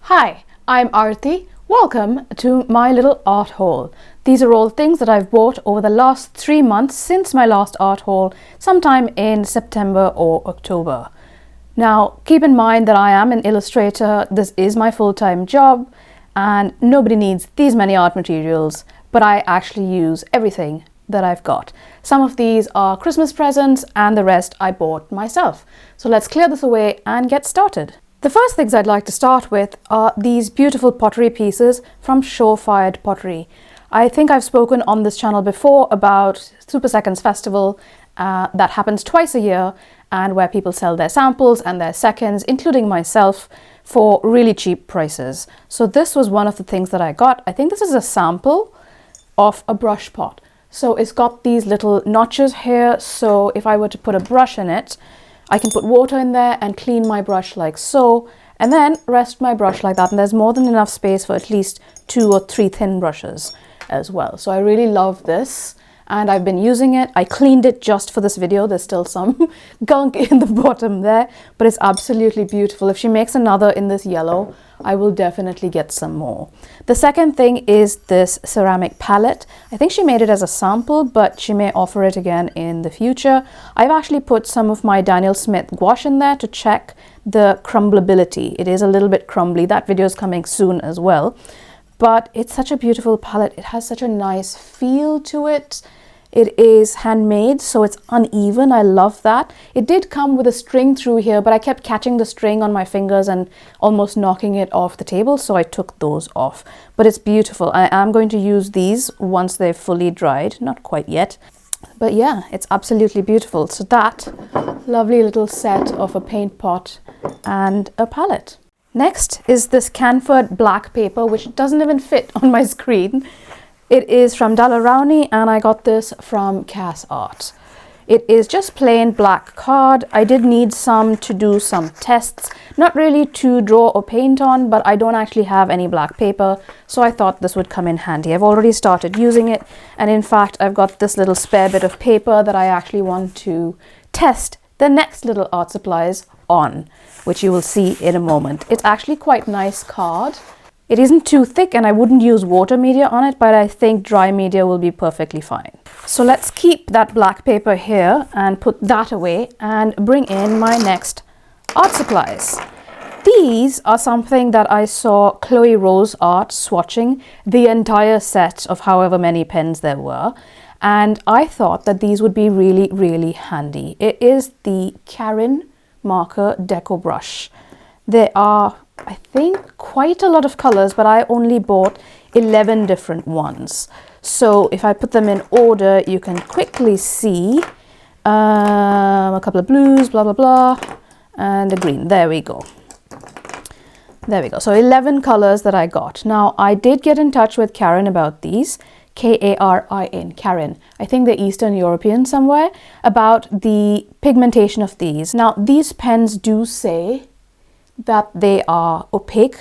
Hi, I'm Arati. Welcome to my little art haul. These are all things that I've bought over the last 3 months since my last art haul, sometime in September or October. Now, keep in mind that I am an illustrator. This is my full-time job and nobody needs these many art materials, but I actually use everything that I've got. Some of these are Christmas presents and the rest I bought myself. So let's clear this away and get started. The first things I'd like to start with are these beautiful pottery pieces from Fired Pottery. I think I've spoken on this channel before about Super Seconds Festival that happens twice a year and where people sell their samples and their seconds, including myself, for really cheap prices. So this was one of the things that I got. I think this is a sample of a brush pot. So it's got these little notches here. So if I were to put a brush in it, I can put water in there and clean my brush like so, and then rest my brush like that. And there's more than enough space for at least 2 or 3 thin brushes as well. So I really love this and I've been using it. I cleaned it just for this video. There's still some gunk in the bottom there, but it's absolutely beautiful. If she makes another in this yellow, I will definitely get some more. The second thing is this ceramic palette. I think she made it as a sample, but she may offer it again in the future. I've actually put some of my Daniel Smith gouache in there to check the crumbleability. It is a little bit crumbly. That video is coming soon as well. But it's such a beautiful palette. It has such a nice feel to it. It is handmade, so it's uneven. I love that. It did come with a string through here, but I kept catching the string on my fingers and almost knocking it off the table, so I took those off. But it's beautiful. I am going to use these once they've fully dried. Not quite yet. But yeah, it's absolutely beautiful. So that lovely little set of a paint pot and a palette. Next is this Canford black paper, which doesn't even fit on my screen. It is from Daler-Rowney and I got this from Cass Art. It is just plain black card. I did need some to do some tests, not really to draw or paint on, but I don't actually have any black paper, so I thought this would come in handy. I've already started using it, and in fact I've got this little spare bit of paper that I actually want to test the next little art supplies on, which you will see in a moment. It's actually quite nice card. It isn't too thick and I wouldn't use water media on it, but I think dry media will be perfectly fine. So let's keep that black paper here and put that away and bring in my next art supplies. These are something that I saw Chloe Rose Art swatching the entire set of however many pens there were. And I thought that these would be really, really handy. It is the Carin marker Decobrush. There are, I think, quite a lot of colors, but I only bought 11 different ones. So if I put them in order, you can quickly see a couple of blues, blah, blah, blah, and a green. There we go. There we go. So 11 colors that I got. Now, I did get in touch with Karin about these. K-A-R-I-N, Karin. I think they're Eastern European somewhere, about the pigmentation of these. Now, these pens do say that they are opaque,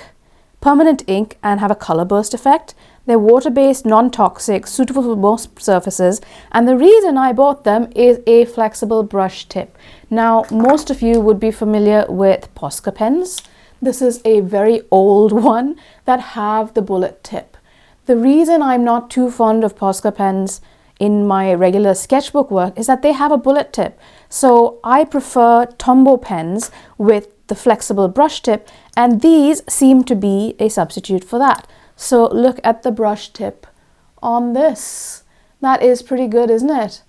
permanent ink, and have a color burst effect. They're water-based, non-toxic, suitable for most surfaces, and the reason I bought them is a flexible brush tip. Now, most of you would be familiar with Posca pens. This is a very old one that have the bullet tip. The reason I'm not too fond of Posca pens in my regular sketchbook work is that they have a bullet tip. So I prefer Tombow pens with the flexible brush tip, and these seem to be a substitute for that. So look at the brush tip on this. That is pretty good, isn't it?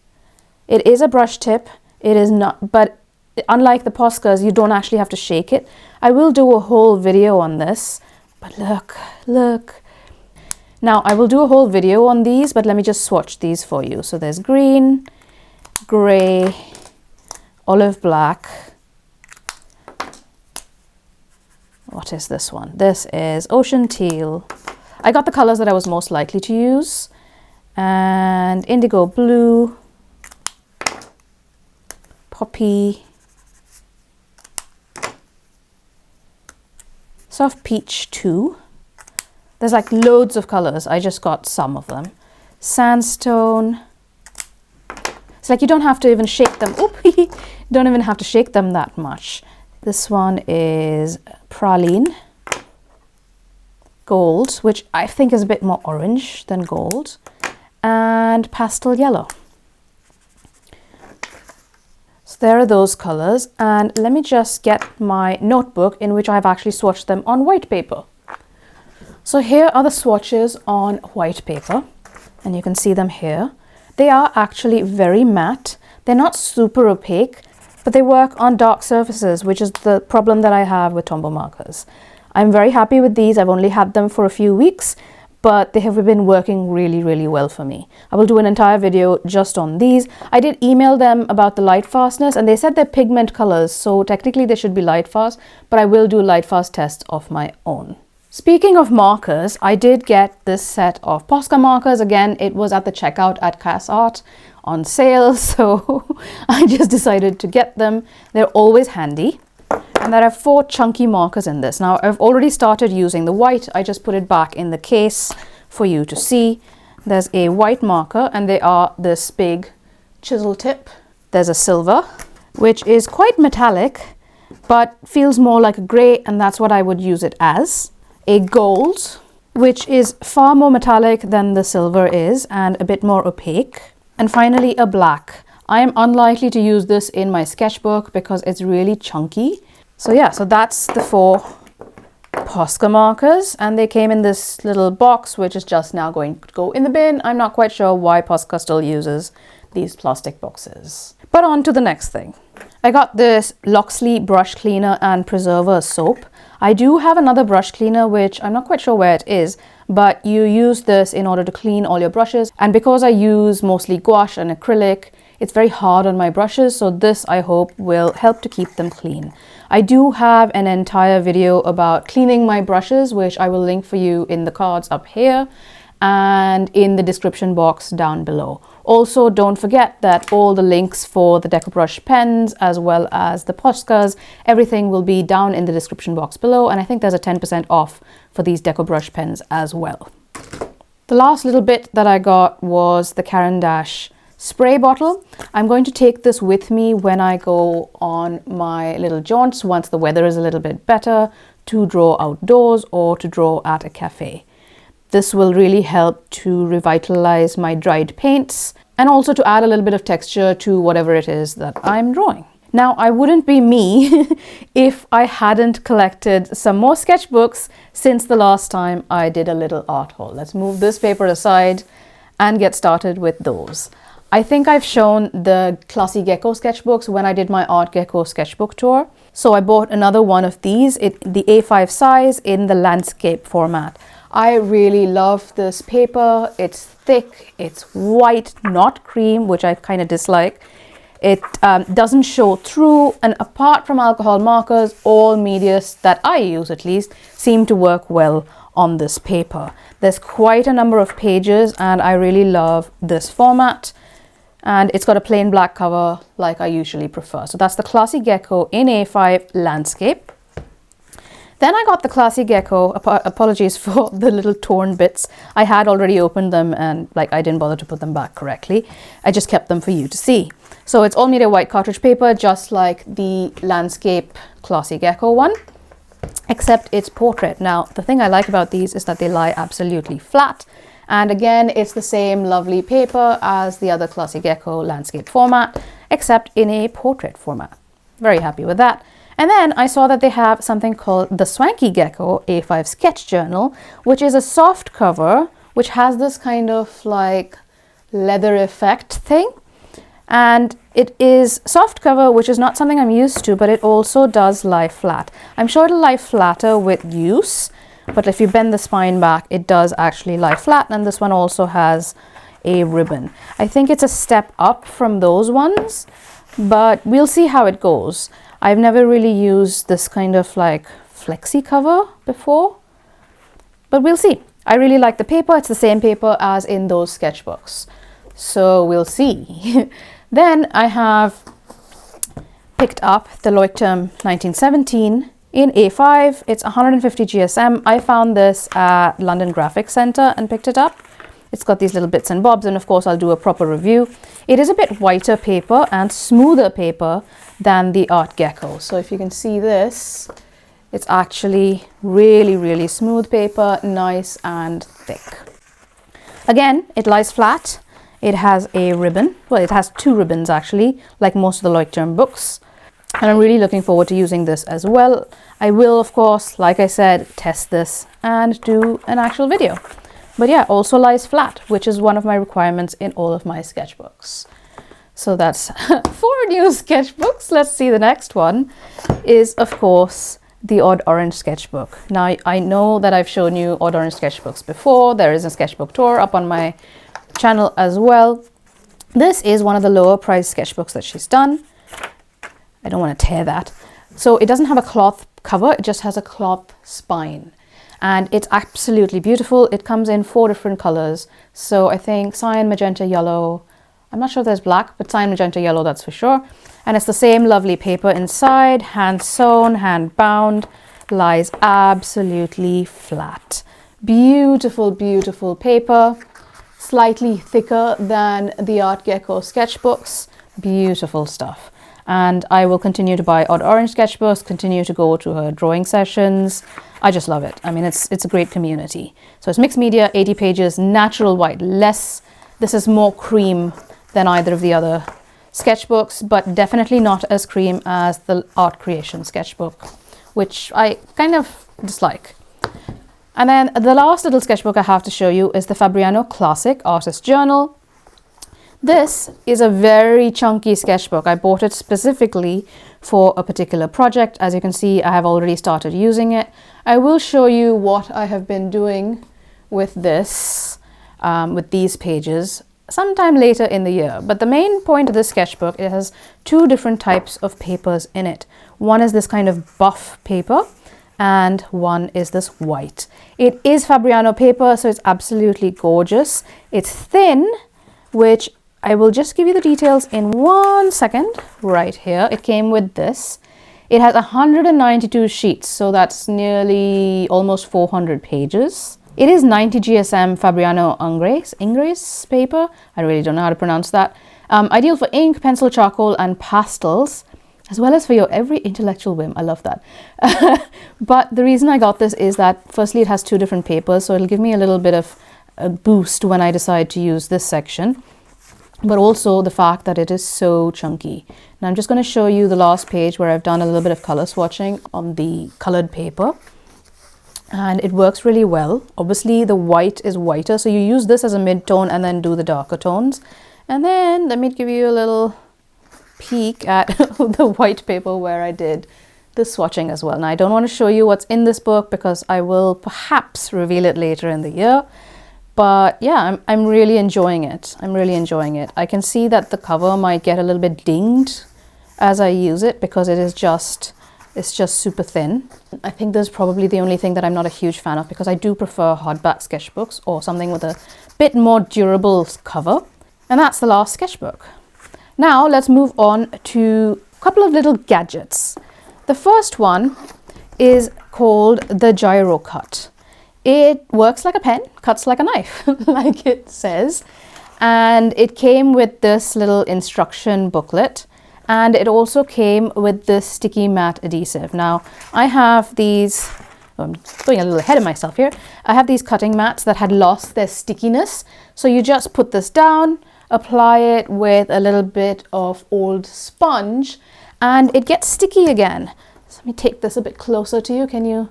It is a brush tip. It is not, but unlike the Poscas, you don't actually have to shake it. I will do a whole video on this, but look. Now, I will do a whole video on these, but let me just swatch these for you. So there's green, gray, olive black. What is this one? This is ocean teal. I got the colors that I was most likely to use. And indigo blue, poppy, soft peach too. There's like loads of colors. I just got some of them. Sandstone. It's like you don't have to even shake them. Oop, don't even have to shake them that much. This one is praline. gold, which I think is a bit more orange than gold, and pastel yellow. So there are those colors, and let me just get my notebook in which I've actually swatched them on white paper. So here are the swatches on white paper, and you can see them here. They are actually very matte. They're not super opaque, but they work on dark surfaces, which is the problem that I have with Tombow markers. I'm very happy with these. I've only had them for a few weeks, but they have been working really, really well for me. I will do an entire video just on these. I did email them about the light fastness, and they said they're pigment colors, so technically they should be light fast, but I will do light fast tests of my own. Speaking of markers, I did get this set of Posca markers. Again, it was at the checkout at Canson on sale, so I just decided to get them. They're always handy. And there are 4 chunky markers in this. Now, I've already started using the white. I just put it back in the case for you to see. There's a white marker, and they are this big chisel tip. There's a silver, which is quite metallic, but feels more like a gray, and that's what I would use it as. A gold, which is far more metallic than the silver is, and a bit more opaque. And finally, a black. I am unlikely to use this in my sketchbook because it's really chunky. So yeah, so that's the 4 Posca markers, and they came in this little box, which is just now going to go in the bin. I'm not quite sure why Posca still uses these plastic boxes. But on to the next thing. I got this Loxley brush cleaner and preserver soap. I do have another brush cleaner, which I'm not quite sure where it is, but you use this in order to clean all your brushes. And because I use mostly gouache and acrylic, it's very hard on my brushes, so this I hope will help to keep them clean. I do have an entire video about cleaning my brushes, which I will link for you in the cards up here and in the description box down below. Also, don't forget that all the links for the Decobrush pens as well as the Poscas, everything will be down in the description box below, and I think there's a 10% off for these Decobrush pens as well. The last little bit that I got was the Caran D'Ache spray bottle. I'm going to take this with me when I go on my little jaunts once the weather is a little bit better, to draw outdoors or to draw at a cafe. This will really help to revitalize my dried paints and also to add a little bit of texture to whatever it is that I'm drawing. Now, I wouldn't be me if I hadn't collected some more sketchbooks since the last time I did a little art haul. Let's move this paper aside and get started with those. I think I've shown the classy Gecko sketchbooks when I did my Art Gecko sketchbook tour. So I bought another one of these, the A5 size in the landscape format. I really love this paper. It's thick, it's white, not cream, which I kind of dislike. It doesn't show through, and apart from alcohol markers, all medias that I use at least seem to work well on this paper. There's quite a number of pages, and I really love this format. And it's got a plain black cover like I usually prefer. So that's the Classy Gecko in A5 Landscape. Then I got the Classy Gecko, apologies for the little torn bits. I had already opened them and I didn't bother to put them back correctly. I just kept them for you to see. So it's all media white cartridge paper, just like the Landscape Classy Gecko one, except it's portrait. Now, the thing I like about these is that they lie absolutely flat. And again, it's the same lovely paper as the other Classy Gecko landscape format, except in a portrait format. Very happy with that. And then I saw that they have something called the Swanky Gecko A5 Sketch Journal, which is a soft cover, which has this kind of like leather effect thing. And it is soft cover, which is not something I'm used to, but it also does lie flat. I'm sure it'll lie flatter with use, but if you bend the spine back, it does actually lie flat. And this one also has a ribbon. I think it's a step up from those ones, but we'll see how it goes. I've never really used this kind of like flexi cover before, but we'll see. I really like the paper. It's the same paper as in those sketchbooks, so we'll see. Then I have picked up the Leuchtturm 1917 in A5. It's 150 GSM. I found this at London Graphics Centre and picked it up. It's got these little bits and bobs, and of course I'll do a proper review. It is a bit whiter paper and smoother paper than the Art Gecko. So if you can see this, It's actually really smooth paper, nice and thick. Again, it lies flat. It has a ribbon. Well, it has two ribbons actually, like most of the Leuchtturm books. And I'm really looking forward to using this as well. I will, of course, like I said, test this and do an actual video. But yeah, also lies flat, which is one of my requirements in all of my sketchbooks. So that's 4 new sketchbooks. Let's see, the next one is, of course, the Odd Orange Sketchbook. Now, I know that I've shown you Odd Orange Sketchbooks before. There is a sketchbook tour up on my channel as well. This is one of the lower price sketchbooks that she's done. I don't want to tear that. So it doesn't have a cloth cover, it just has a cloth spine. And it's absolutely beautiful. It comes in 4 different colors. So I think cyan, magenta, yellow. I'm not sure if there's black, but cyan, magenta, yellow, that's for sure. And it's the same lovely paper inside, hand sewn, hand bound, lies absolutely flat. Beautiful, beautiful paper. Slightly thicker than the Art Gecko sketchbooks. Beautiful stuff. And I will continue to buy Odd Orange sketchbooks, continue to go to her drawing sessions. I just love it. I mean, it's a great community. So it's mixed media, 80 pages, natural white, less. This is more cream than either of the other sketchbooks, but definitely not as cream as the Art Creation sketchbook, which I kind of dislike. And then the last little sketchbook I have to show you is the Fabriano Classic Artist Journal. This is a very chunky sketchbook. I bought it specifically for a particular project. As you can see, I have already started using it. I will show you what I have been doing with this, with these pages, sometime later in the year. But the main point of this sketchbook, it has 2 different types of papers in it. One is this kind of buff paper, and one is this white. It is Fabriano paper, so it's absolutely gorgeous. It's thin, which I will just give you the details in 1 second. Right here, it came with this. It has 192 sheets, so that's nearly almost 400 pages. It is 90 GSM Fabriano Ingres paper. I really don't know how to pronounce that. Ideal for ink, pencil, charcoal, and pastels, as well as for your every intellectual whim. I love that. But the reason I got this is that firstly, it has 2 different papers, so it'll give me a little bit of a boost when I decide to use this section. But also the fact that it is so chunky. Now I'm just going to show you the last page where I've done a little bit of color swatching on the colored paper. And it works really well. Obviously the white is whiter, so you use this as a mid-tone and then do the darker tones. And then let me give you a little peek at the white paper where I did the swatching as well. Now I don't want to show you what's in this book because I will perhaps reveal it later in the year. But yeah, I'm really enjoying it. I'm really enjoying it. I can see that the cover might get a little bit dinged as I use it because it's just super thin. I think this is probably the only thing that I'm not a huge fan of because I do prefer hardback sketchbooks or something with a bit more durable cover. And that's the last sketchbook. Now let's move on to a couple of little gadgets. The first one is called the Gyro Cut. It works like a pen, cuts like a knife, like it says. And it came with this little instruction booklet. And it also came with this sticky matte adhesive. Now, I have these, I'm going a little ahead of myself here. I have these cutting mats that had lost their stickiness. So you just put this down, apply it with a little bit of old sponge, and it gets sticky again. So let me take this a bit closer to you. Can you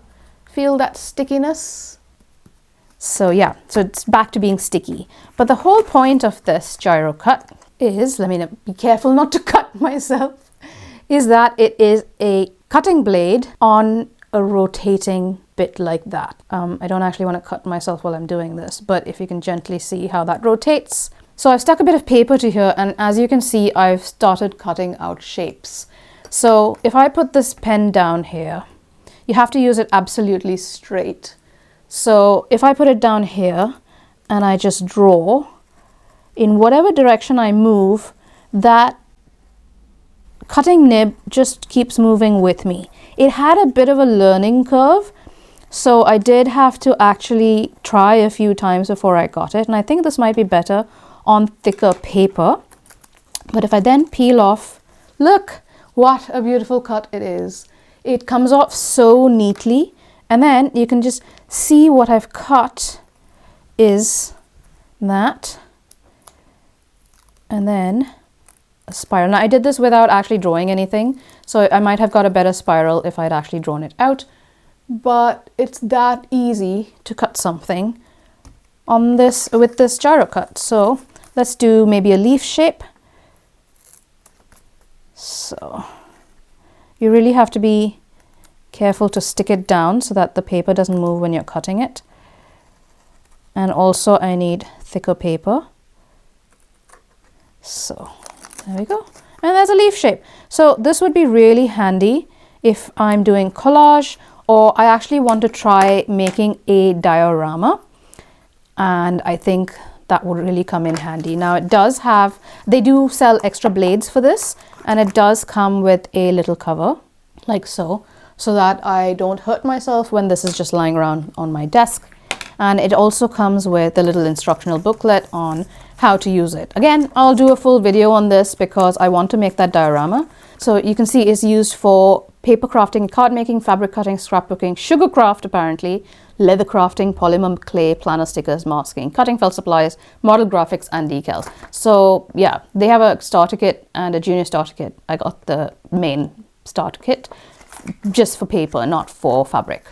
feel that stickiness? So yeah, so it's back to being sticky. But the whole point of this Gyro Cut is, let me be careful not to cut myself, is that it is a cutting blade on a rotating bit like that. I don't actually want to cut myself while I'm doing this, but if you can gently see how that rotates. So I've stuck a bit of paper to here, and as you can see, I've started cutting out shapes. So if I put this pen down here, you have to use it absolutely straight. So if I put it down here and I just draw, in whatever direction I move, that cutting nib just keeps moving with me. It had a bit of a learning curve, so I did have to actually try a few times before I got it, and I think this might be better on thicker paper. But if I then peel off, look what a beautiful cut it is. It comes off so neatly, and then you can just see what I've cut is that, and then a spiral. Now I did this without actually drawing anything, so I might have got a better spiral if I'd actually drawn it out, but it's that easy to cut something on this with this gyro cut. So let's do maybe a leaf shape. So you really have to be careful to stick it down so that the paper doesn't move when you're cutting it. And also I need thicker paper. So there we go. And there's a leaf shape. So this would be really handy if I'm doing collage, or I actually want to try making a diorama. And I think that would really come in handy. Now it does have, they do sell extra blades for this, and it does come with a little cover like so that I don't hurt myself when this is just lying around on my desk. And it also comes with a little instructional booklet on how to use it. Again, I'll do a full video on this because I want to make that diorama. So you can see it's used for paper crafting, card making, fabric cutting, scrapbooking, sugar craft apparently, leather crafting, polymer clay, planner stickers, masking, cutting felt supplies, model graphics, and decals. So yeah, they have a starter kit and a junior starter kit. I got the main starter kit just for paper, not for fabric.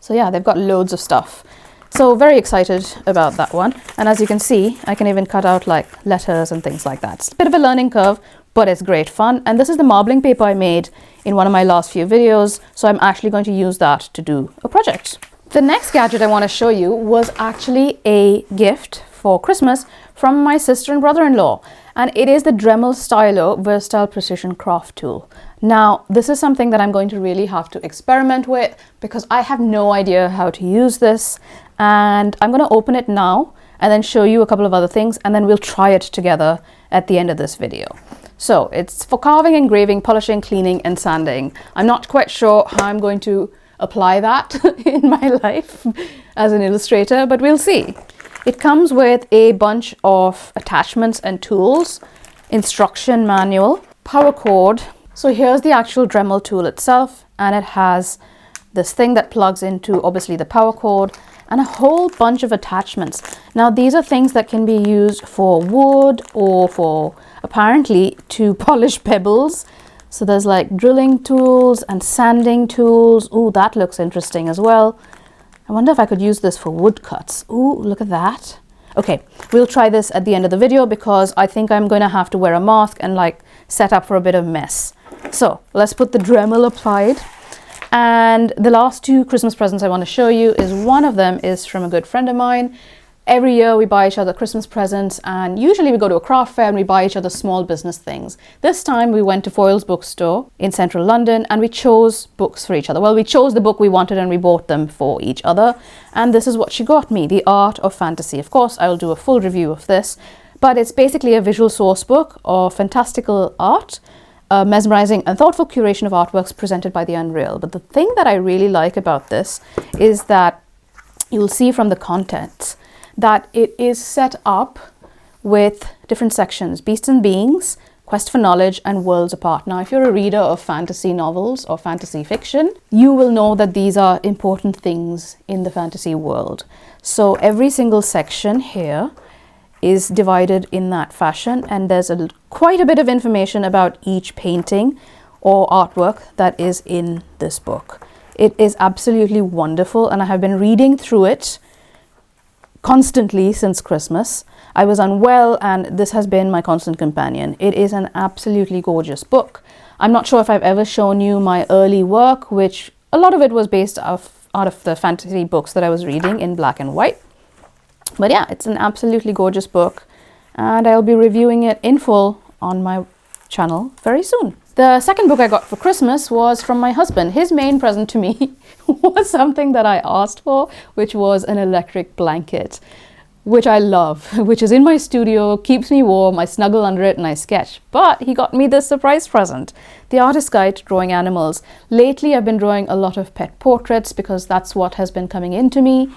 So yeah, they've got loads of stuff. So very excited about that one. And as you can see, I can even cut out like letters and things like that. It's a bit of a learning curve, but it's great fun. And this is the marbling paper I made in one of my last few videos. So I'm actually going to use that to do a project. The next gadget I want to show you was actually a gift for Christmas from my sister and brother-in-law. And it is the Dremel Stylo Versatile Precision Craft Tool. Now, this is something that I'm going to really have to experiment with because I have no idea how to use this. And I'm going to open it now and then show you a couple of other things, and then we'll try it together at the end of this video. So it's for carving, engraving, polishing, cleaning, and sanding. I'm not quite sure how I'm going to apply that in my life as an illustrator, but we'll see. It comes with a bunch of attachments and tools, instruction manual, power cord. So here's the actual Dremel tool itself, and it has this thing that plugs into obviously the power cord and a whole bunch of attachments. Now these are things that can be used for wood or for apparently to polish pebbles. So there's like drilling tools and sanding tools. Ooh, that looks interesting as well. I wonder if I could use this for wood cuts. Ooh, look at that. Okay, we'll try this at the end of the video because I think I'm going to have to wear a mask and like set up for a bit of mess. So let's put the Dremel applied. And the last two Christmas presents I want to show you is one of them is from a good friend of mine. Every year we buy each other Christmas presents, and usually we go to a craft fair and we buy each other small business things. This time we went to Foyle's bookstore in central London and we chose books for each other. Well, we chose the book we wanted and we bought them for each other. And this is what she got me, The Art of Fantasy. Of course, I will do a full review of this, but it's basically a visual source book of fantastical art, a mesmerizing and thoughtful curation of artworks presented by the unreal. But the thing that I really like about this is that you'll see from the contents that it is set up with different sections: Beasts and Beings, Quest for Knowledge, and Worlds Apart. Now, if you're a reader of fantasy novels or fantasy fiction, you will know that these are important things in the fantasy world. So every single section here is divided in that fashion, and there's quite a bit of information about each painting or artwork that is in this book. It is absolutely wonderful, and I have been reading through it constantly since Christmas. I was unwell and this has been my constant companion. It is an absolutely gorgeous book. I'm not sure if I've ever shown you my early work, which a lot of it was based out of the fantasy books that I was reading in black and white. But yeah, it's an absolutely gorgeous book, and I'll be reviewing it in full on my channel very soon. The second book I got for Christmas was from my husband. His main present to me was something that I asked for, which was an electric blanket, which I love, which is in my studio, keeps me warm, I snuggle under it and I sketch. But he got me this surprise present, The Artist's Guide to Drawing Animals. Lately I've been drawing a lot of pet portraits because that's what has been coming into me.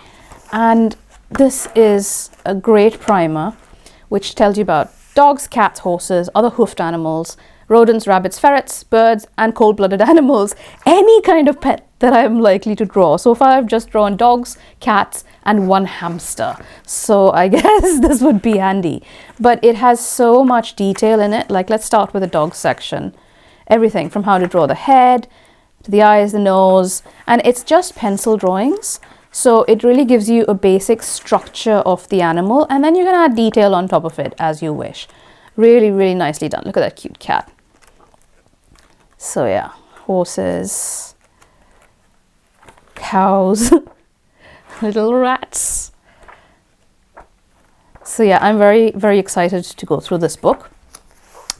And this is a great primer which tells you about dogs, cats, horses, other hoofed animals, rodents, rabbits, ferrets, birds, and cold-blooded animals. Any kind of pet that I'm likely to draw. So far I've just drawn dogs, cats, and one hamster. So I guess this would be handy. But it has so much detail in it. Like, let's start with the dog section. Everything from how to draw the head, to the eyes, the nose, and it's just pencil drawings. So it really gives you a basic structure of the animal, and then you can add detail on top of it as you wish. Really, really nicely done. Look at that cute cat. So yeah, horses, cows, little rats. So yeah, I'm very, very excited to go through this book.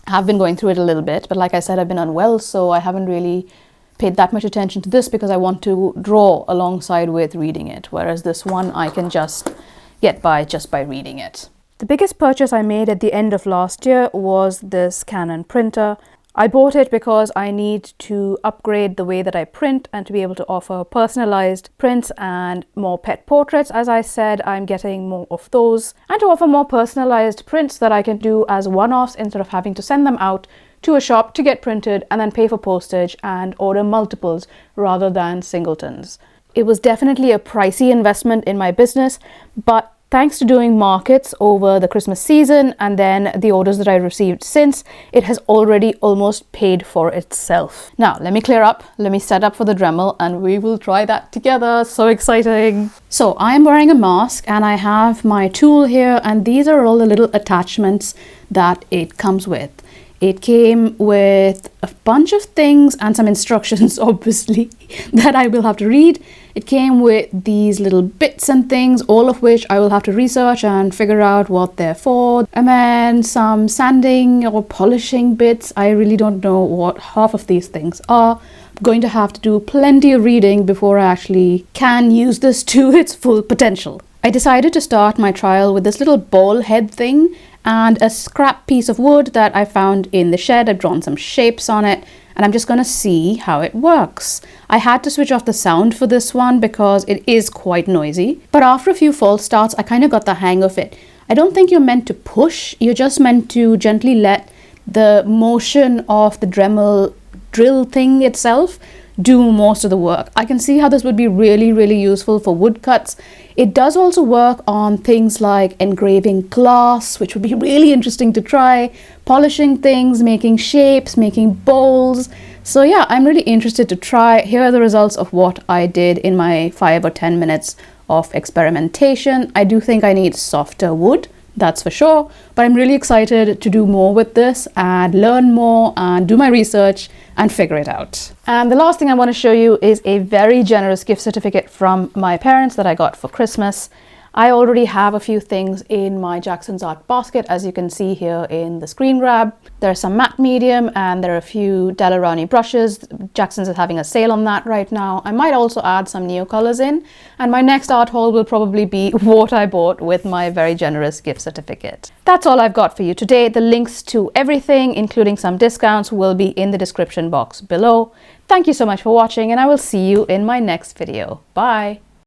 I have been going through it a little bit, but like I said, I've been unwell, so I haven't really paid that much attention to this because I want to draw alongside with reading it, whereas this one I can just get by just by reading it. The biggest purchase I made at the end of last year was this Canon printer. I bought it because I need to upgrade the way that I print and to be able to offer personalized prints and more pet portraits. As I said, I'm getting more of those, and to offer more personalized prints that I can do as one-offs instead of having to send them out to a shop to get printed and then pay for postage and order multiples rather than singletons. It was definitely a pricey investment in my business, but thanks to doing markets over the Christmas season and then the orders that I received since, it has already almost paid for itself. Now, let me clear up, let me set up for the Dremel, and we will try that together. So exciting. So I'm wearing a mask and I have my tool here, and these are all the little attachments that it comes with. It came with a bunch of things and some instructions, obviously, that I will have to read. It came with these little bits and things, all of which I will have to research and figure out what they're for. And then some sanding or polishing bits. I really don't know what half of these things are. I'm going to have to do plenty of reading before I actually can use this to its full potential. I decided to start my trial with this little ball head thing and a scrap piece of wood that I found in the shed. I've drawn some shapes on it and I'm just going to see how it works. I had to switch off the sound for this one because it is quite noisy, but after a few false starts I kind of got the hang of it. I don't think you're meant to push, you're just meant to gently let the motion of the Dremel drill thing itself do most of the work. I can see how this would be really, really useful for woodcuts. It does also work on things like engraving glass, which would be really interesting to try, polishing things, making shapes, making bowls. So yeah, I'm really interested to try. Here are the results of what I did in my 5 or 10 minutes of experimentation. I do think I need softer wood, that's for sure, but I'm really excited to do more with this and learn more and do my research and figure it out. And the last thing I want to show you is a very generous gift certificate from my parents that I got for Christmas. I already have a few things in my Jackson's Art basket, as you can see here in the screen grab. There's some matte medium and there are a few Dalerani brushes. Jackson's is having a sale on that right now. I might also add some neo colors in, and my next art haul will probably be what I bought with my very generous gift certificate. That's all I've got for you today. The links to everything, including some discounts, will be in the description box below. Thank you so much for watching, and I will see you in my next video. Bye!